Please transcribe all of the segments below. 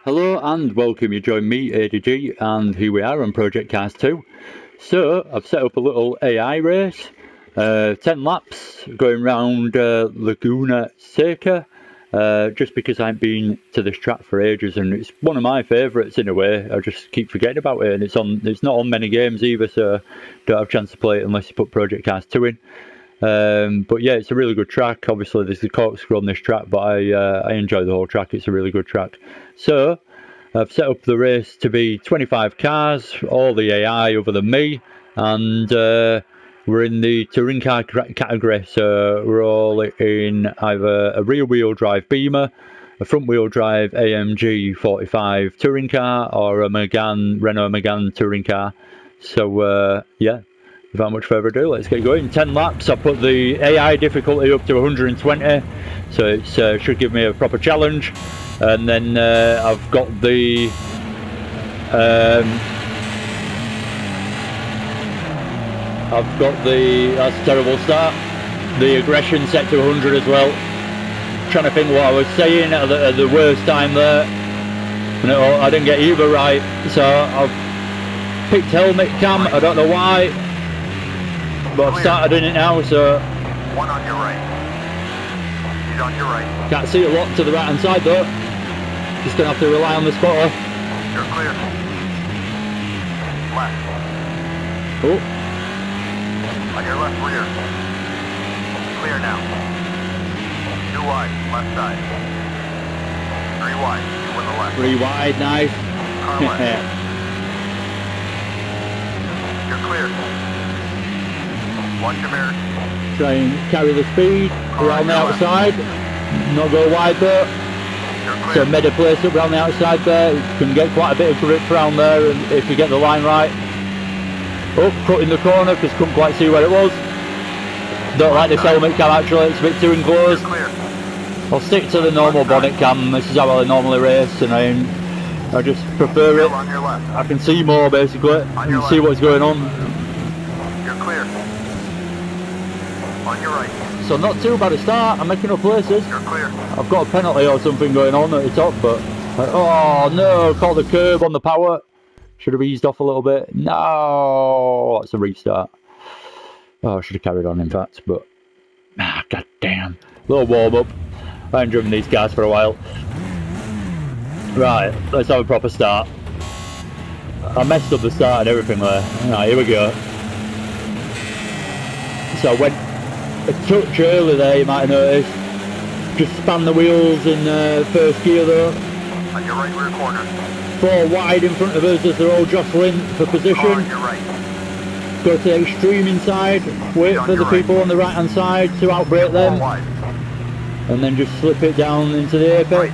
Hello and welcome, you join me, ADG, and here we are on Project Cars 2. So, I've set up a little AI race, 10 laps, going round Laguna Seca, just because I haven't been to this track for ages, and it's one of my favourites in a way. I just keep forgetting about it, and it's not on many games either, so don't have a chance to play it unless you put Project Cars 2 in. But yeah, it's a really good track. Obviously there's the corkscrew on this track, but I enjoy the whole track. It's a really good track. So I've set up the race to be 25 cars, all the AI other than me, and we're in the touring car category. So we're all in either a rear wheel drive Beamer, a front wheel drive AMG 45 touring car, or a Renault Megane touring car. So yeah, without much further ado, let's get going. 10 laps. I put the AI difficulty up to 120, so it should give me a proper challenge. And then I've got the that's a terrible start, the aggression set to 100 as well. Trying to think what I was saying at the worst time there, and I didn't get either right, so I've picked helmet cam. I don't know why, but I've started in it now. So one on your right. He's on your right. Can't see a lot to the right hand side though. Just gonna have to rely on the spotter. You're clear. Left. Oh. On your left rear. Clear now. 2 wide, left side. 3 wide, you win the left. 3 wide, nice. Car left. You're clear. Watch your mirrors. Try and carry the speed around the outside. Not go wide though. So made a place up around the outside there. You can get quite a bit of grip around there, and if you get the line right. Oh, cut in the corner because couldn't quite see where it was. Don't like this helmet cam actually, it's a bit too enclosed. I'll stick to the normal bonnet cam. This is how I normally race, and I just prefer it. I can see more basically, and see what's going on. You're clear. On your right. So not too bad a start. I'm making up places. You're clear. I've got a penalty or something going on at the top, but oh no, caught the curb on the power. Should have eased off a little bit. No, that's a restart. Oh, I should have carried on in fact, but god damn. Little warm up. I haven't driven these cars for a while. Right, let's have a proper start. I messed up the start and everything there. Right, here we go. So I went a touch early there, you might have noticed. Just span the wheels in first gear though. On your right rear corner. 4 wide in front of us as they're all jostling for position. On your right. Go to the extreme inside, wait for the people on the right hand side to outbrake them. And then just slip it down into the apex. Right.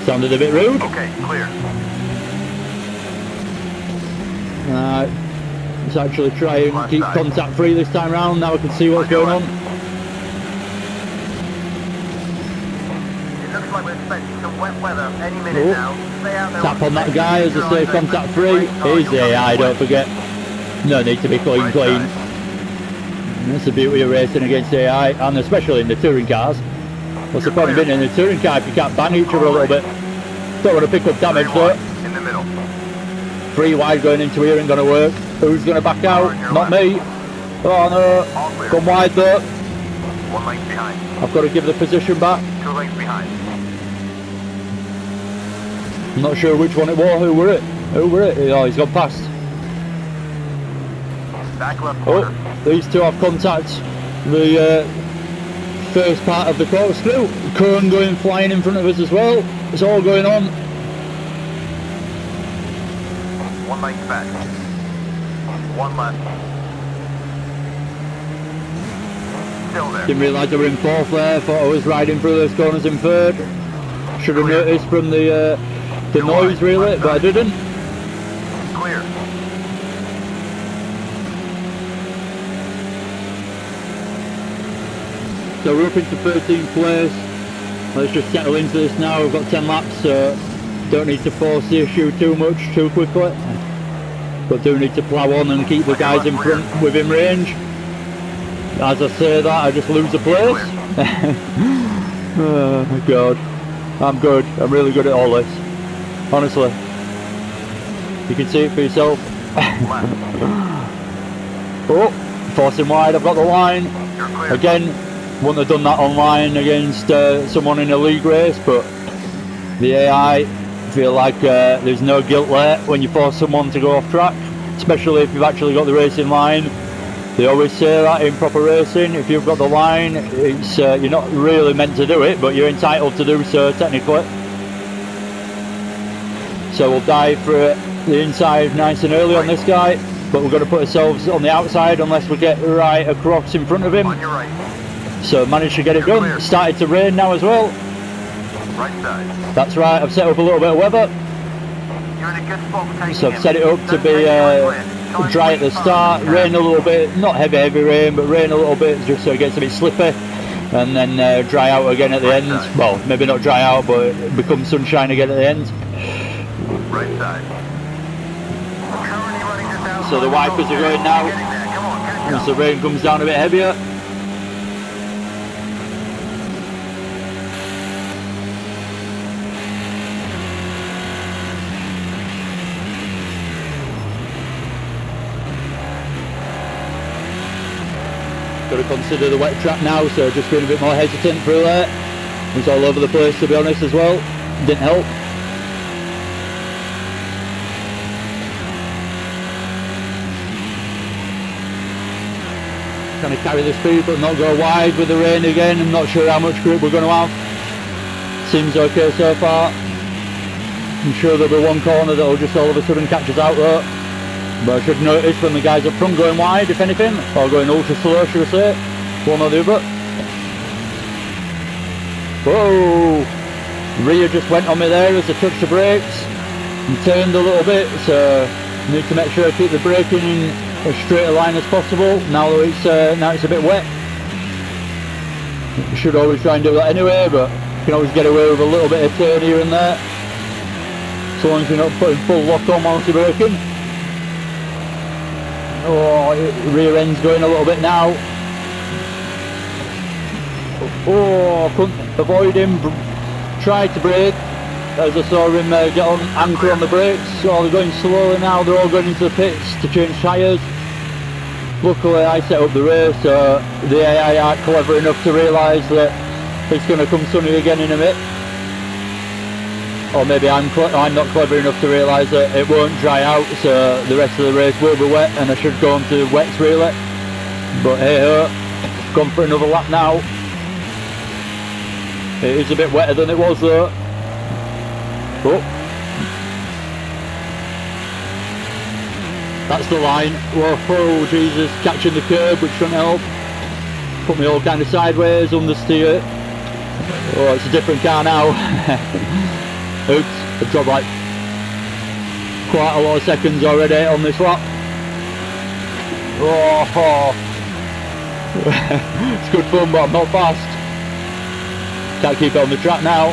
Sounded a bit rude. Okay, clear. Let's actually try and keep contact free this time round. Now I can see what's going on. It looks like we're expecting some wet weather any minute now. Stay out there. Tap on that guy as I say contact free. Here's the AI, don't forget. No need to be clean. That's the beauty of racing against AI, and especially in the touring cars. What's the point of being in the touring car if you can't bang each other a little bit? Don't want to pick up damage though. In the middle. 3 wide going into here ain't gonna work. Who's gonna back out? Not me. Oh no. Gone wide though. 1 length behind. I've got to give the position back. 2 lengths behind. I'm not sure which one it was. Who were it? Oh, he's gone past. Back left corner. Oh, these two have contact. The first part of the corkscrew. Cone going flying in front of us as well. It's all going on. 1 length back. 1 left. Still there. Didn't realise they were in 4th there. Thought I was riding through those corners in 3rd. Should have noticed from the noise really, but I didn't. Clear. So we're up into 13th place. Let's just settle into this now. We've got 10 laps, so don't need to force the issue too much too quickly. But do need to plough on and keep the guys in front within range. As I say that, I just lose the place. Oh god. I'm good. I'm really good at all this. Honestly. You can see it for yourself. Oh, forcing wide. I've got the line. Again, wouldn't have done that online against someone in a league race, but the AI feel like there's no guilt there when you force someone to go off track, especially if you've actually got the racing line. They always say that in proper racing, if you've got the line, it's you're not really meant to do it, but you're entitled to do so technically. So we'll dive for the inside nice and early on this guy, but we're going to put ourselves on the outside unless we get right across in front of him. So managed to get it done. Started to rain now as well. Right side. That's right, I've set up a little bit of weather. You're in a good spot. So I've set it up to be dry at the start, rain a little bit, not heavy rain, but rain a little bit just so it gets a bit slippy, and then dry out again at the end. Well, maybe not dry out, but it becomes sunshine again at the end. Right side. So the wipers are going now, as the rain comes down a bit heavier. Got to consider the wet track now, so just being a bit more hesitant through there. It was all over the place, to be honest, as well. Didn't help. Trying to carry the speed but not go wide with the rain again. I'm not sure how much grip we're going to have. Seems okay so far. I'm sure there'll be one corner that'll just all of a sudden catch us out though. But I should notice when the guys up front going wide, if anything, or going ultra slow, should I say, one or the other. Whoa! Rear just went on me there as I touched the brakes and turned a little bit, so I need to make sure I keep the braking in as straight a line as possible now that it's a bit wet. You should always try and do that anyway, but you can always get away with a little bit of turn here and there, so long as you're not putting full lock on whilst you're braking. Oh, rear end's going a little bit now. Oh, couldn't avoid him. Tried to brake as I saw him get on anchor on the brakes. So they're going slowly now. They're all going into the pits to change tyres. Luckily I set up the race, so the AI aren't clever enough to realise that it's going to come sunny again in a bit. Or maybe I'm not clever enough to realise that it won't dry out, so the rest of the race will be wet and I should go on to wets really. But hey ho, gone for another lap now. It is a bit wetter than it was though. Oh. That's the line. Whoa, oh Jesus, catching the curb which shouldn't help. Put me all kind of sideways, understeer. Oh, it's a different car now. Oops, I've dropped like quite a lot of seconds already on this lap. Oh. It's good fun, but I'm not fast. Can't keep it on the track now.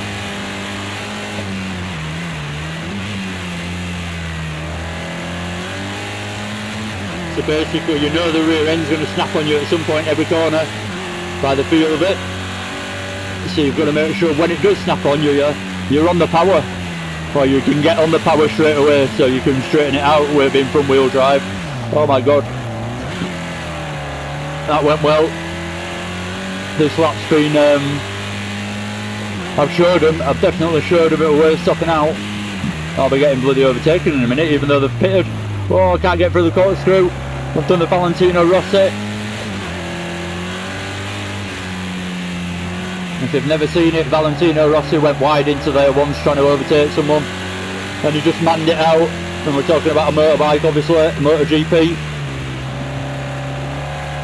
So basically you know the rear end's going to snap on you at some point every corner by the feel of it. So you've got to make sure when it does snap on you, you're on the power, or you can get on the power straight away so you can straighten it out with being front wheel drive. Oh my god, that went well. This lap's been I've definitely showed them it'll worth stopping out. I'll be getting bloody overtaken in a minute even though they've pitted. Oh, I can't get through the corkscrew. I've done the Valentino Rossi. If you've never seen it, Valentino Rossi went wide into there once trying to overtake someone and he just manned it out. And we're talking about a motorbike obviously, a MotoGP.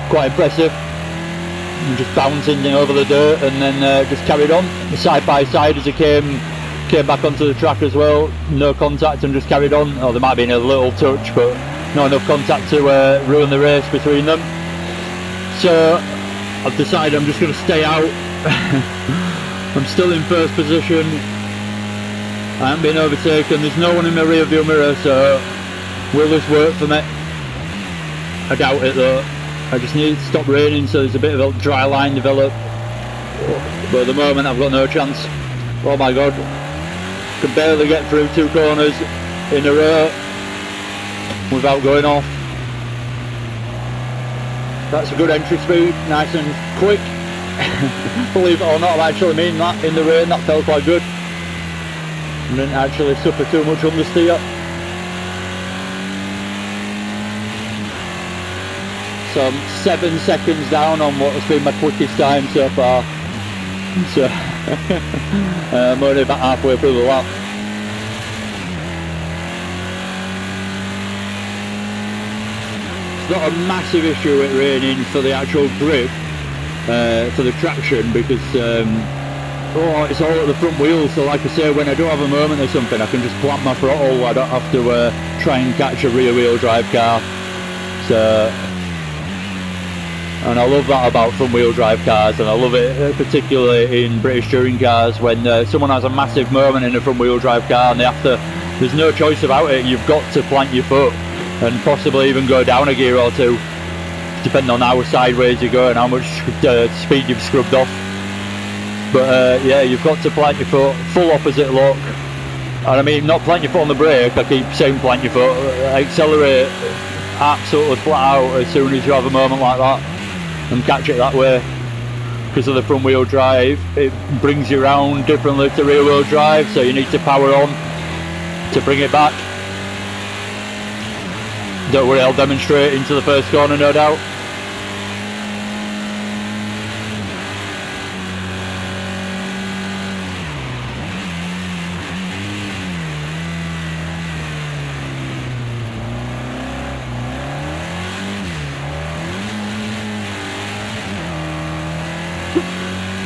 Quite impressive. And just bouncing over the dirt and then just carried on side by side as he came back onto the track as well. No contact and just carried on. Oh, there might have been a little touch but not enough contact to ruin the race between them. So I've decided I'm just going to stay out. I'm still in first position. I haven't been overtaken. There's no one in my rear view mirror, so will this work for me? I doubt it though. I just need it to stop raining so there's a bit of a dry line develop. But at the moment I've got no chance. Oh my god, can barely get through 2 corners in a row without going off. That's a good entry speed, nice and quick. Believe it or not, I actually mean that. In the rain, that felt quite good. I didn't actually suffer too much understeer. So I'm 7 seconds down on what has been my quickest time so far. So I'm only about halfway through the lap. It's not a massive issue with raining for the actual grip, for the traction, because it's all at the front wheel. So like I say, when I do have a moment or something, I can just clamp my throttle. I don't have to try and catch a rear wheel drive car. So, and I love that about front wheel drive cars, and I love it particularly in British touring cars when someone has a massive moment in a front wheel drive car and there's no choice about it. You've got to plant your foot and possibly even go down a gear or two, depending on how sideways you go and how much speed you've scrubbed off. But yeah, you've got to plant your foot, full opposite lock. And I mean, not plant your foot on the brake, I keep saying plant your foot, accelerate absolutely flat out as soon as you have a moment like that and catch it that way. Because of the front wheel drive, it brings you around differently to rear wheel drive, so you need to power on to bring it back. Don't worry, I'll demonstrate into the first corner, no doubt.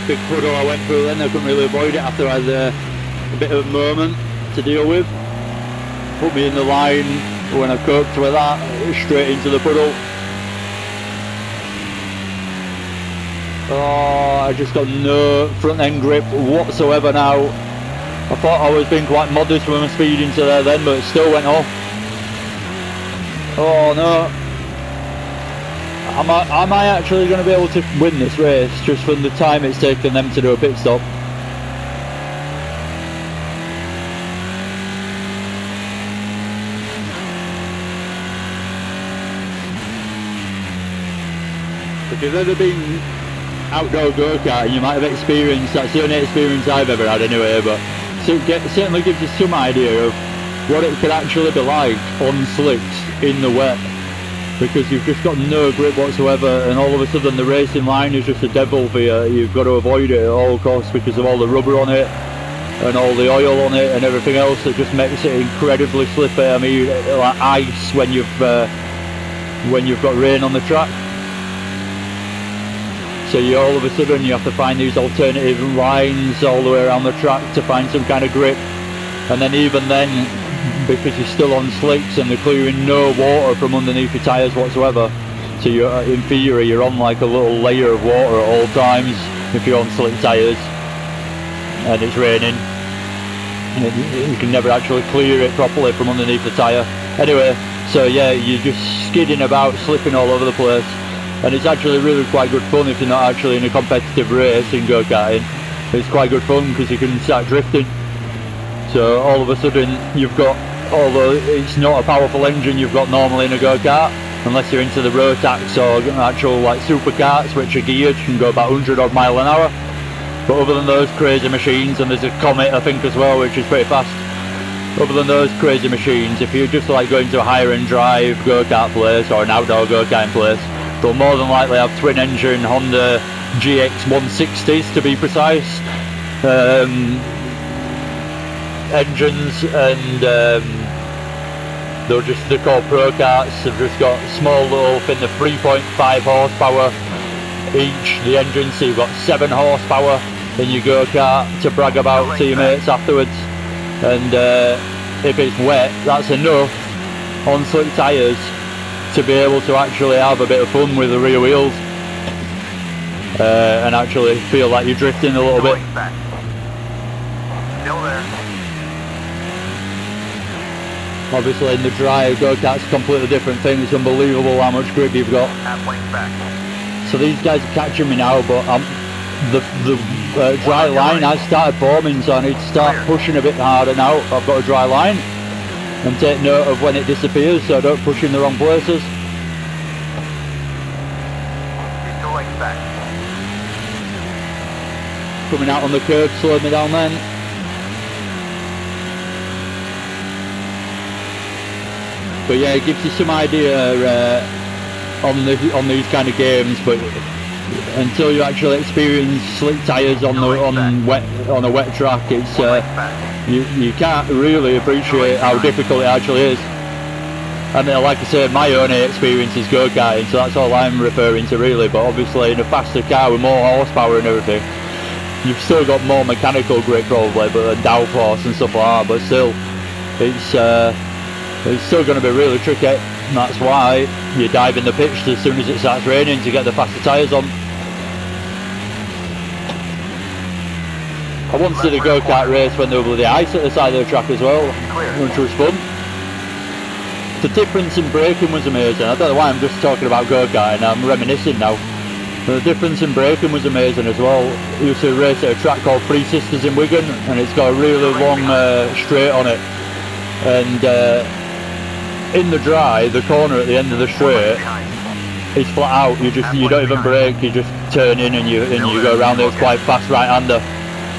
Big puddle I went through then, I couldn't really avoid it after I had a bit of a moment to deal with. Put me in the line when I coped with that, straight into the puddle. Oh, I just got no front end grip whatsoever now. I thought I was being quite modest with my speed into there then, but it still went off. Oh no. Am I actually going to be able to win this race just from the time it's taken them to do a pit stop? If you've ever been outdoor go-karting, you might have experienced, that's the only experience I've ever had anyway, but it certainly gives you some idea of what it could actually be like on slicks in the wet. Because you've just got no grip whatsoever, and all of a sudden the racing line is just a devil for you. You've got to avoid it at all costs because of all the rubber on it and all the oil on it and everything else. That just makes it incredibly slippery. I mean, like ice when you've got rain on the track. So you all of a sudden you have to find these alternative lines all the way around the track to find some kind of grip, and then even then, because you're still on slicks and they're clearing no water from underneath your tyres whatsoever, so you're, in theory, you're on like a little layer of water at all times if you're on slick tyres and it's raining. You can never actually clear it properly from underneath the tyre. Anyway, so yeah, you're just skidding about, slipping all over the place, and it's actually really quite good fun if you're not actually in a competitive race in go-karting. It's quite good fun because you can start drifting. So all of a sudden you've got, although it's not a powerful engine you've got normally in a go-kart, unless you're into the Rotax or actual like supercarts which are geared, can go about 100 odd mile an hour. But other than those crazy machines, and there's a Comet I think as well which is pretty fast, other than those crazy machines, if you're just like going to a higher end drive go-kart place or an outdoor go-karting place, they'll more than likely have twin engine Honda GX 160s to be precise. Engines, and they're called pro karts. They've just got small little thing of 3.5 horsepower each, the engine, so you've got 7 horsepower in your go-kart to brag about to your mates afterwards. And if it's wet, that's enough on slick tyres to be able to actually have a bit of fun with the rear wheels and actually feel like you're drifting a little bit. Still there. Obviously in the dry, go-kart's a completely different thing. It's unbelievable how much grip you've got. Halfway back. So these guys are catching me now, but the dry line has started forming, so I need to start pushing a bit harder now. I've got a dry line, and take note of when it disappears so I don't push in the wrong places. Keep 2 lengths back. Coming out on the curb, slowing me down then. But yeah, it gives you some idea on these kind of games, but until you actually experience slick tyres on a wet track, it's you can't really appreciate how difficult it actually is. And like I said, my only experience is go-karting, so that's all I'm referring to really. But obviously in a faster car with more horsepower and everything, you've still got more mechanical grip probably, but downforce and stuff like that. But still, it's still going to be really tricky. And that's why you dive in the pitch as soon as it starts raining to get the faster tyres on. I once did a go-kart race when there was the ice at the side of the track as well, which was fun. The difference in braking was amazing. I don't know why I'm just talking about go-karting, I'm reminiscing now. The difference in braking was amazing as well. I used to race at a track called Three Sisters in Wigan, and it's got a really long straight on it. And in the dry, the corner at the end of the straight is flat out. You don't even brake. You just turn in and you go around it. It's quite fast right-hander,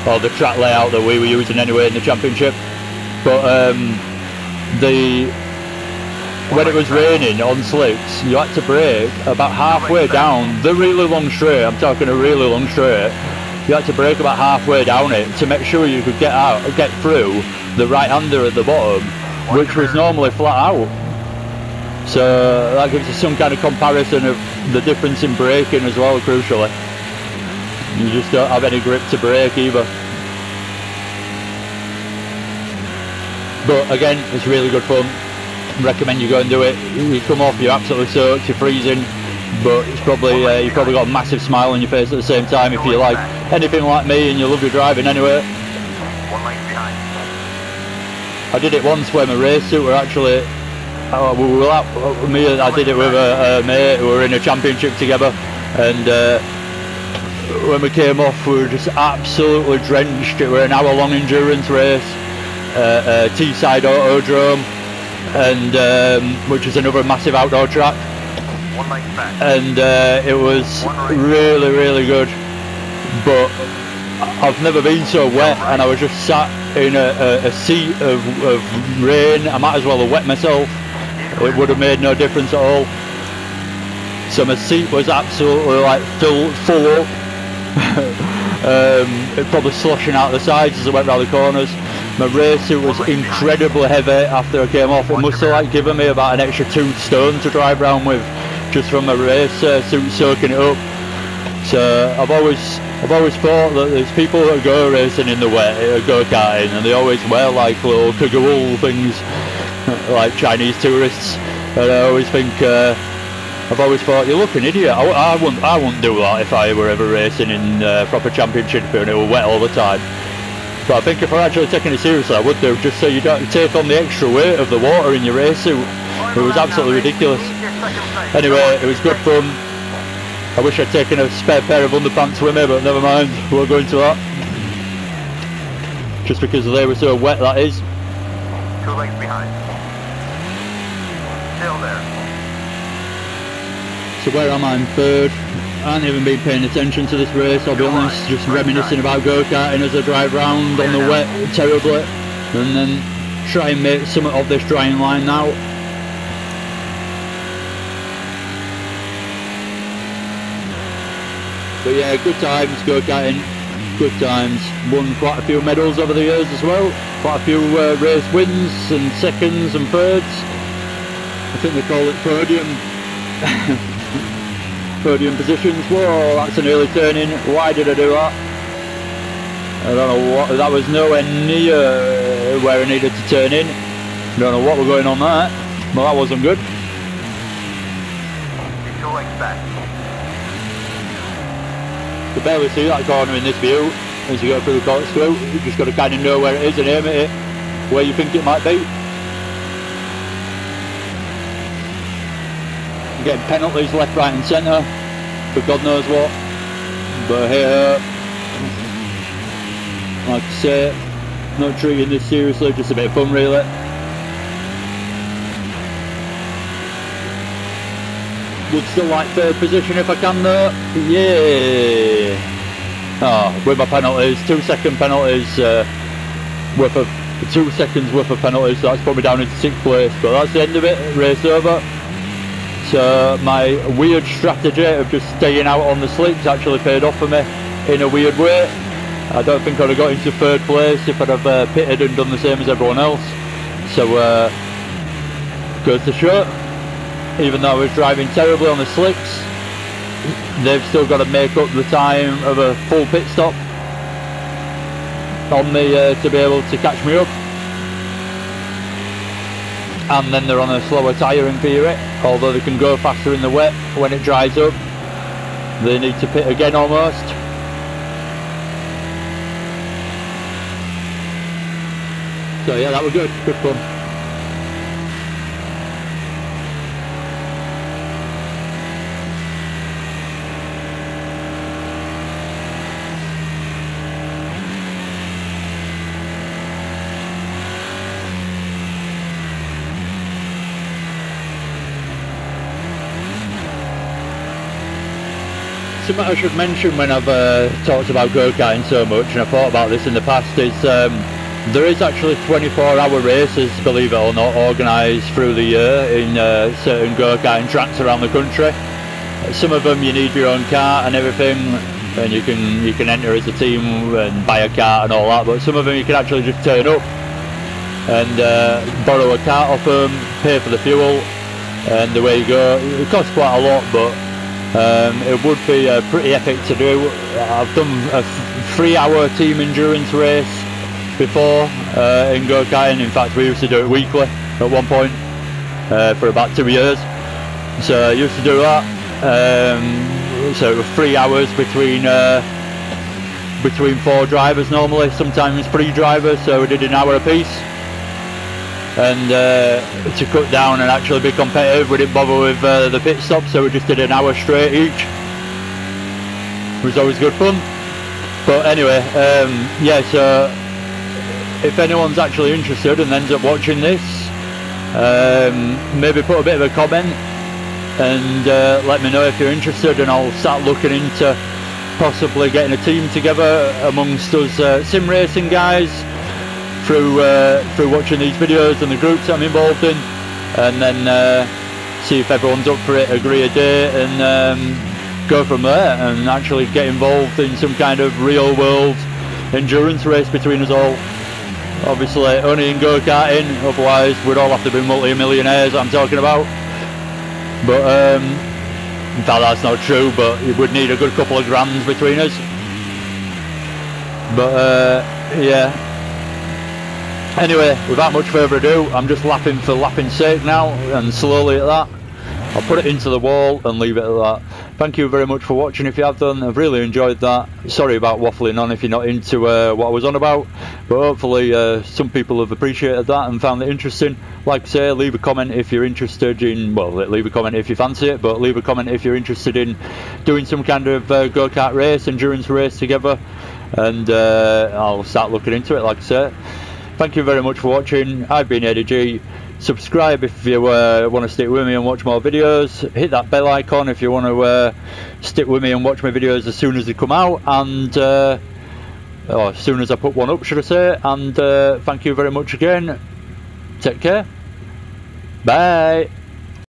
or the track layout that we were using anyway in the championship. But when it was raining on slicks, you had to brake about halfway down the really long straight. I'm talking a really long straight. You had to brake about halfway down it to make sure you could get through the right-hander at the bottom, which was normally flat out. So that gives you some kind of comparison of the difference in braking as well, crucially. You just don't have any grip to brake either. But again, it's really good fun. Recommend you go and do it. You come off, you're absolutely soaked, you're freezing, but it's probably you've probably got a massive smile on your face at the same time if you're like anything like me and you love your driving anyway. 1 length behind. I did it once when my race suit were actually I did it with a mate who were in a championship together, and when we came off we were just absolutely drenched. It was an hour-long endurance race, Teesside Autodrome, and which is another massive outdoor track, 1 length back. and it was really, really good. But I've never been so wet, and I was just sat in a seat of rain. I might as well have wet myself. It would have made no difference at all. So my seat was absolutely like full up. It probably sloshing out the sides as I went round the corners. My race suit was incredibly heavy after I came off. It must have like given me about an extra 2 stone to drive around with, just from my race suit soaking it up. So I've always thought that there's people that go racing in the wet, go karting, and they always wear like little kagawool things, like Chinese tourists. And I always think, I've always thought, you look an idiot. I wouldn't do that if I were ever racing in proper championship and it was wet all the time. But I think if I'm actually taking it seriously, I would do, just so you don't take on the extra weight of the water in your race suit. It was absolutely ridiculous. Anyway, it was good fun. I wish I'd taken a spare pair of underpants with me, but never mind, we'll go into that. Just because they were so wet, that is. 2 lengths behind. Still there. So where am I? I'm third. I haven't even been paying attention to this race, I'll be honest, just reminiscing about go-karting as I drive round on the wet terribly, and then try and make something of this drying line now. But yeah, good times go-karting, good times. Won quite a few medals over the years as well, quite a few race wins and seconds and thirds. I think they call it podium. Podium positions. Whoa, that's an early turn in. Why did I do that? I don't know what, that was nowhere near where I needed to turn in. Don't know what was going on there, but that wasn't good. 2 lengths back. You can barely see that corner in this view as you go through the corkscrew. You just got to kind of know where it is and aim at it, where you think it might be. You're getting penalties left, right and centre for God knows what. But here, like I say, not treating this seriously, just a bit of fun really. Would still like third position if I can though. Yeah. Oh, with my penalties, 2 second penalties, worth of 2 seconds worth of penalties, so that's put me down into 6th place, but that's the end of it, race over. So my weird strategy of just staying out on the slicks actually paid off for me in a weird way. I don't think I'd have got into 3rd place if I'd have pitted and done the same as everyone else. So goes to show, even though I was driving terribly on the slicks, they've still got to make up the time of a full pit stop on me to be able to catch me up. And then they're on a slower tyre in theory, although they can go faster in the wet when it dries up. They need to pit again almost. So yeah, that was good fun. Something I should mention when I've talked about go-karting so much, and I've thought about this in the past, is there is actually 24-hour races, believe it or not, organised through the year in certain go-karting tracks around the country. Some of them you need your own car and everything, and you can enter as a team and buy a car and all that, but some of them you can actually just turn up and borrow a car off them, pay for the fuel, and away you go. It costs quite a lot, but it would be pretty epic to do. I've done a 3-hour team endurance race before in go-karting. In fact, we used to do it weekly at one point for about 2 years. So I used to do that. So it was 3 hours between 4 drivers normally, sometimes 3 drivers, so we did an hour apiece. And to cut down and actually be competitive, we didn't bother with the pit stop, so we just did an hour straight each. It was always good fun. But anyway, yeah, so if anyone's actually interested and ends up watching this, maybe put a bit of a comment and let me know if you're interested, and I'll start looking into possibly getting a team together amongst us sim racing guys through watching these videos and the groups I'm involved in, and then see if everyone's up for it, agree a date, and go from there and actually get involved in some kind of real world endurance race between us all. Obviously only in go-karting, otherwise we'd all have to be multi-millionaires I'm talking about. But in fact that's not true, but you would need a good couple of grands between us. But yeah. Anyway, without much further ado, I'm just lapping for lapping's sake now, and slowly at that. I'll put it into the wall and leave it at that. Thank you very much for watching if you have done. I've really enjoyed that. Sorry about waffling on if you're not into what I was on about, but hopefully some people have appreciated that and found it interesting. Like I say, leave a comment if you're interested in, well, leave a comment if you fancy it, but leave a comment if you're interested in doing some kind of go-kart race, endurance race together, and I'll start looking into it, like I say. Thank you very much for watching. I've been Eddie G. Subscribe if you want to stick with me and watch more videos. Hit that bell icon if you want to stick with me and watch my videos as soon as they come out, and or as soon as I put one up, should I say. And thank you very much again. Take care. Bye.